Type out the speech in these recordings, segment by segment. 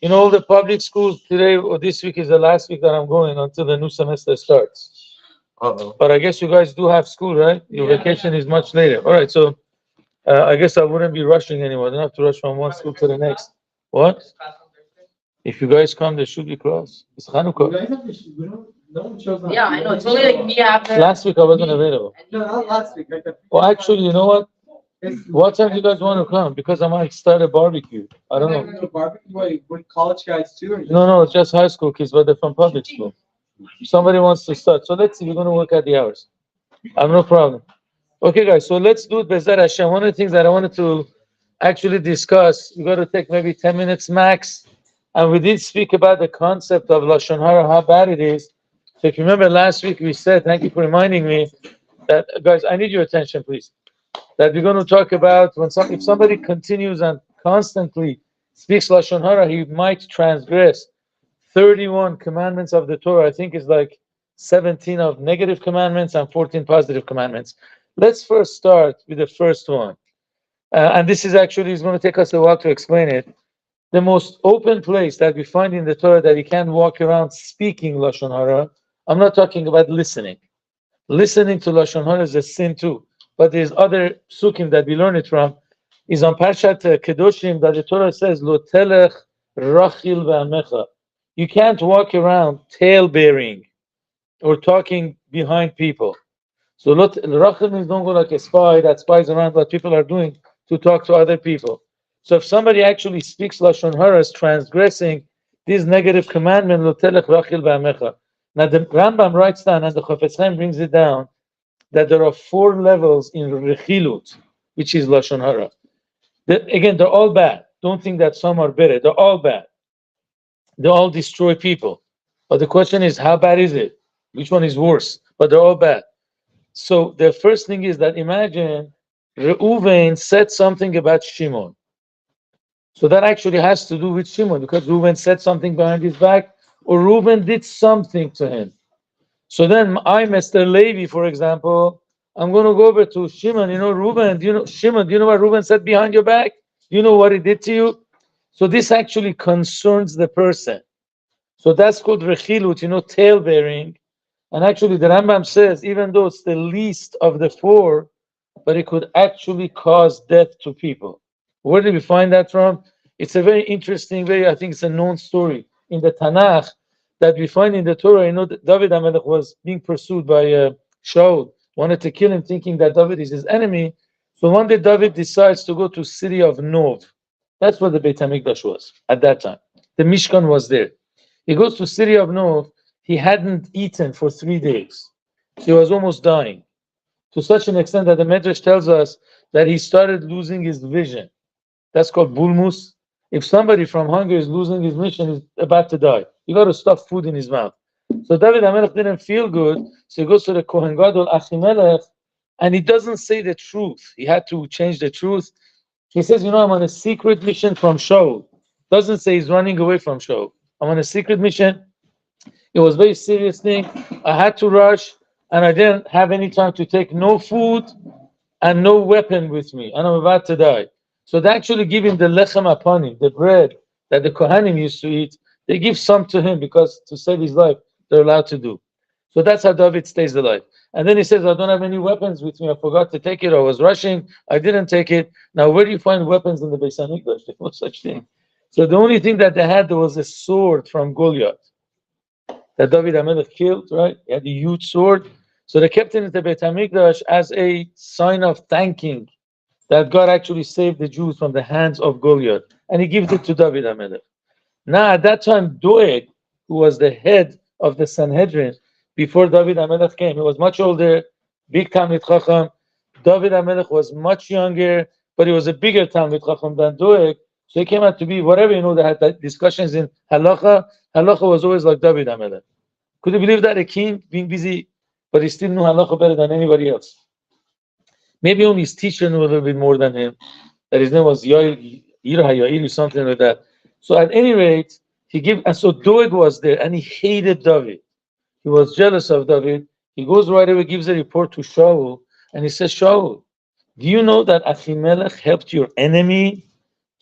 You know, all the public schools today or this week is the last week that I'm going until the new semester starts. Uh-oh. But I guess you guys do have school, right? Your vacation is much later. All right, so I guess I wouldn't be rushing anymore. I don't have to rush from one school to the next. What? If you guys come, there should be class. It's You Hanukkah. guys have to, we don't, no one shows up. Yeah, I know. It's only like me after. Last week I wasn't available. No, not last week. Like Well, actually, you know what? it's- What time do you guys want to come? Because I might start a barbecue. I don't know. No, barbecue, what, college guys too? Or just- No, it's just high school kids, but they're from public school. Somebody wants to start. So let's see, we're going to work out the hours. I have no problem. Okay, guys, so let's do it. Bezat Hashem. One of the things that I wanted to actually discuss, we got to take maybe 10 minutes max. And we did speak about the concept of Lashon hara, how bad it is. So if you remember last week, we said, thank you for reminding me, that, guys, I need your attention, please. That we're going to talk about if somebody continues and constantly speaks Lashon hara, he might transgress 31 commandments of the Torah. I think it's like 17 of negative commandments and 14 positive commandments. Let's first start with the first one. And this is actually, it's going to take us a while to explain it. The most open place that we find in the Torah that you can walk around speaking Lashon hara, I'm not talking about listening. Listening to Lashon hara is a sin too. But there's other psukim that we learn it from, is on Parshat Kedoshim that the Torah says, Lo telech rachil ve'amecha. You can't walk around tail bearing or talking behind people. So rachil means don't go like a spy that spies around what people are doing to talk to other people. So if somebody actually speaks Lashon hara as transgressing this negative commandment, Lo telech rachil ve'amecha. Now the Rambam writes down, and the Chafetz Chaim brings it down, that there are 4 levels in rechilut, which is Lashon hara. Again, they're all bad. Don't think that some are better. They're all bad. They all destroy people. But the question is, how bad is it? Which one is worse? But they're all bad. So the first thing is that imagine Reuven said something about Shimon. So that actually has to do with Shimon, because Reuven said something behind his back, or Reuven did something to him. So then I, Mr. Levi, for example, I'm going to go over to Shimon. You know, Reuven, Shimon, do you know what Reuven said behind your back? You know what he did to you? So this actually concerns the person. So that's called rechilut, tail bearing. And actually the Rambam says, even though it's the least of the 4, but it could actually cause death to people. Where did we find that from? It's a very interesting, I think it's a known story in the Tanakh that we find in the Torah. That David HaMelech was being pursued by Shaul, wanted to kill him, thinking that David is his enemy. So one day David decides to go to city of Nov. That's where the Beit HaMikdash was at that time. The Mishkan was there. He goes to city of Nov. He hadn't eaten for 3 days. He was almost dying, to such an extent that the Medrash tells us that he started losing his vision. That's called bulmus. If somebody from hunger is losing his vision, is about to die. You got to stuff food in his mouth. So David HaMelech didn't feel good, so he goes to the Kohen Gadol Achimelech, and he doesn't say the truth. He had to change the truth. He says, I'm on a secret mission from Shaul. Doesn't say he's running away from Shaul. I'm on a secret mission. It was a very serious thing. I had to rush, and I didn't have any time to take no food and no weapon with me, and I'm about to die. So they actually give him the lechem apanim, the bread that the Kohanim used to eat. They give some to him because to save his life, they're allowed to do. So that's how David stays alive. And then he says, I don't have any weapons with me. I forgot to take it. I was rushing. I didn't take it. Now, where do you find weapons in the Beis HaMikdash? There's no such thing. So the only thing that they had, there was a sword from Goliath that David HaMelech killed, right? He had a huge sword. So they kept it in the Beit HaMikdash as a sign of thanking that God actually saved the Jews from the hands of Goliath. And he gives it to David HaMelech. Now, at that time, Doeg, who was the head of the Sanhedrin, before David HaMelech came, he was much older, big Talmid Chacham. David HaMelech was much younger, but he was a bigger Talmid Chacham than Doeg. So he came out to be whatever, they had discussions in Halacha. Halacha was always like David HaMelech. Could you believe that? A king being busy, but he still knew Halacha better than anybody else. Maybe only his teacher knew a little bit more than him. That his name was Yair or something like that. So at any rate, and so Doeg was there, and he hated David. He was jealous of David. He goes right away, gives a report to Shaul, and he says, Shaul, do you know that Achimelech helped your enemy,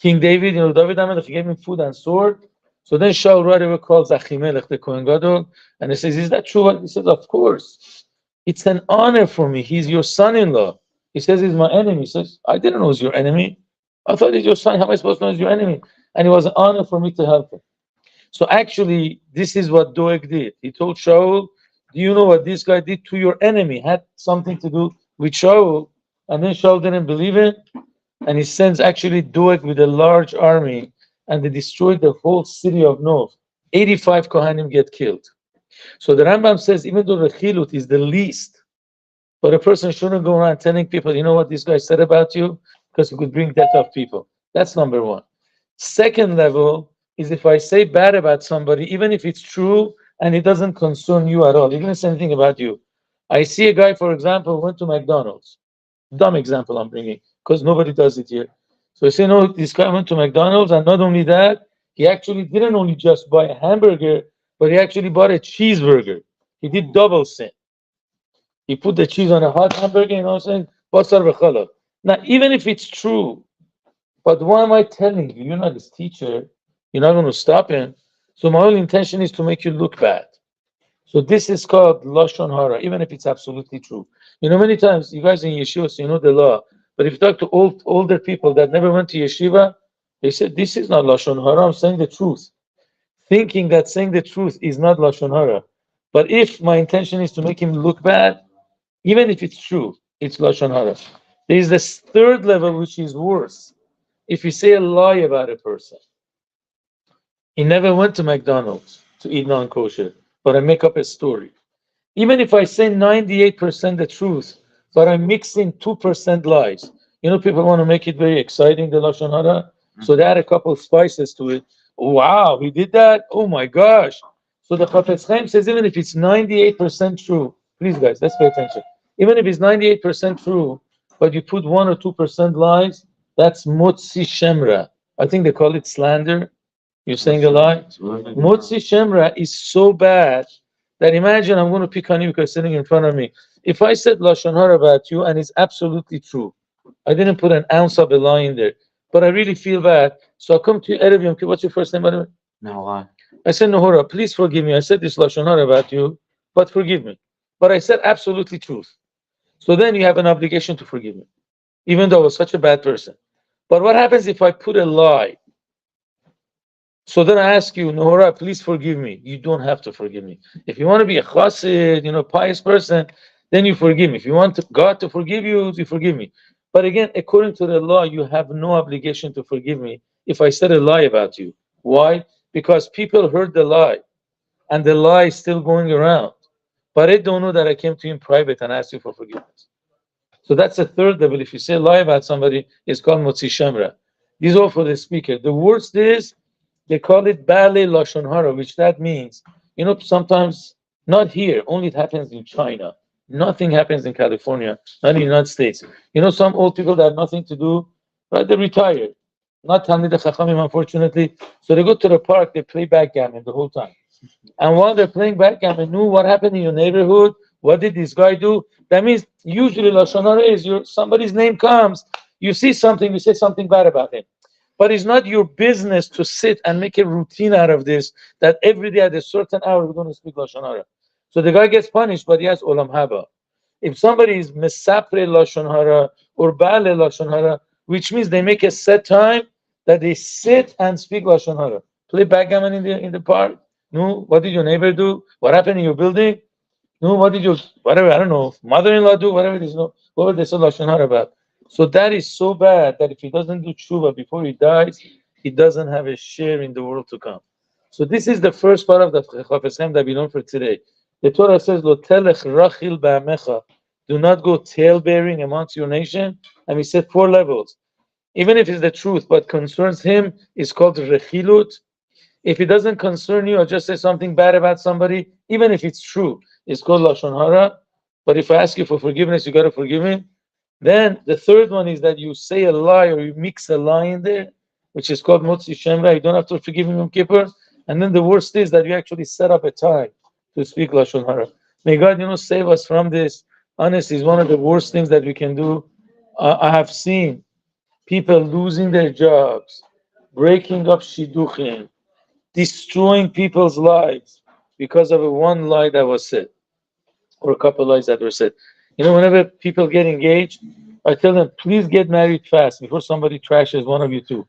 King David? David HaMelech gave him food and sword. So then Shaul right away calls Achimelech, the Kohen Gadol, and he says, "Is that true?" He says, "Of course. It's an honor for me. He's your son-in-law." He says, "He's my enemy." He says, "I didn't know he's your enemy. I thought he's your son. How am I supposed to know he's your enemy?" And it was an honor for me to help him. So actually, this is what Doeg did. He told Shaul, "Do you know what this guy did to your enemy? Had something to do with Shaul." And then Shaul didn't believe it, and he sends actually Doeg with a large army, and they destroyed the whole city of Nov. 85 Kohanim get killed. So the Rambam says, even though the Chilut is the least, but a person shouldn't go around telling people, "You know what this guy said about you," because it could bring death of people. That's number one. Second level is if I say bad about somebody, even if it's true and it doesn't concern you at all, even if it's anything about you. I see a guy, for example, went to McDonald's. Dumb example I'm bringing, because nobody does it here. So I say, no, this guy went to McDonald's, and not only that, he actually didn't only just buy a hamburger, but he actually bought a cheeseburger. He did double sin. He put the cheese on a hot hamburger, saying, basar v'challah. Now, even if it's true, but why am I telling you? You're not his teacher. You're not going to stop him. So my only intention is to make you look bad. So this is called Lashon hara, even if it's absolutely true. Many times you guys in yeshiva, so you know the law. But if you talk to older people that never went to yeshiva, they said, "This is not Lashon hara, I'm saying the truth." Thinking that saying the truth is not Lashon hara. But if my intention is to make him look bad, even if it's true, it's Lashon hara. There is this third level, which is worse. If you say a lie about a person, he never went to McDonald's to eat non-kosher, but I make up a story. Even if I say 98% the truth, but I'm mixing 2% lies. People want to make it very exciting, the Lashon hara, so they add a couple of spices to it. Wow, he did that? Oh my gosh. So the Chafetz Chaim says, even if it's 98% true, please guys, let's pay attention. Even if it's 98% true, but you put 1 or 2% lies, that's motzi shemra. I think they call it slander. You're saying a lie? Motzi shemra is so bad that imagine I'm going to pick on you because sitting in front of me. If I said Lashon hara about you and it's absolutely true, I didn't put an ounce of a lie in there, but I really feel bad. So I come to you, Erev Yom Kippur. What's your first name, by the way? No. I said, Nahora, please forgive me. I said this Lashon hara about you, but forgive me. But I said absolutely truth. So then you have an obligation to forgive me, even though I was such a bad person. But what happens if I put a lie? So then I ask you, Nahora, please forgive me. You don't have to forgive me. If you want to be a chassid, pious person, then you forgive me. If you want God to forgive you, you forgive me. But again, according to the law, you have no obligation to forgive me if I said a lie about you. Why? Because people heard the lie, and the lie is still going around. But I don't know that I came to you in private and asked you for forgiveness. So that's the third level. If you say a lie about somebody, it's called motzi shemra. These are for the speaker. The worst is, they call it Balei Lashon hara, which that means, sometimes not here, only it happens in China. Nothing happens in California, not in the United States. Some old people that have nothing to do, right? They retire. Not Talmidei Chachamim, unfortunately. So they go to the park, they play backgammon the whole time. And while they're playing backgammon, what happened in your neighborhood? What did this guy do? That means usually Lashon hara is somebody's name comes, you see something, you say something bad about him. But it's not your business to sit and make a routine out of this, that every day at a certain hour we're going to speak Lashon hara. So the guy gets punished, but he has olam haba. If somebody is mesapre Lashon hara or ba'ale Lashon hara, which means they make a set time that they sit and speak Lashon hara. Play backgammon in the park. No, what did your neighbor do? What happened in your building? No, what did your, whatever, I don't know, mother-in-law do? Whatever it is, whatever they said Lashon hara about. So that is so bad that if he doesn't do tshuva before he dies, he doesn't have a share in the world to come. So this is the first part of the Chafetz Chaim that we learn for today. The Torah says, "Lo telech rachil ba'amecha." Do not go tail-bearing amongst your nation. And we said 4 levels. Even if it's the truth, but concerns him, it's called rechilut. If it doesn't concern you, or just say something bad about somebody, even if it's true, it's called Lashon hara. But if I ask you for forgiveness, you got to forgive him. Then the third one is that you say a lie or you mix a lie in there, which is called motzi shemra. You don't have to forgive him Yom Kippur. And then the worst is that you actually set up a time to speak Lashon hara. May God, save us from this. Honestly, it's one of the worst things that we can do. I have seen people losing their jobs, breaking up shidduchim, destroying people's lives because of a one lie that was said, or a couple lies that were said. Whenever people get engaged, I tell them, please get married fast before somebody trashes one of you two.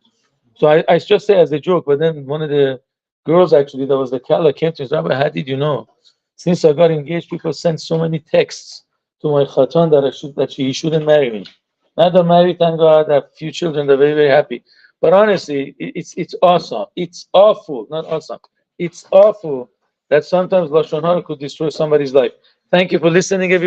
So I just say as a joke, but then one of the girls actually, that was the Kala, came to me, Rabbi, how did you know? Since I got engaged, people sent so many texts to my Khatan that he shouldn't marry me. Now they're married, thank God, I have few children, they're very, very happy. But honestly, it's awesome. It's awful, not awesome. It's awful that sometimes Lashon hara could destroy somebody's life. Thank you for listening, everybody.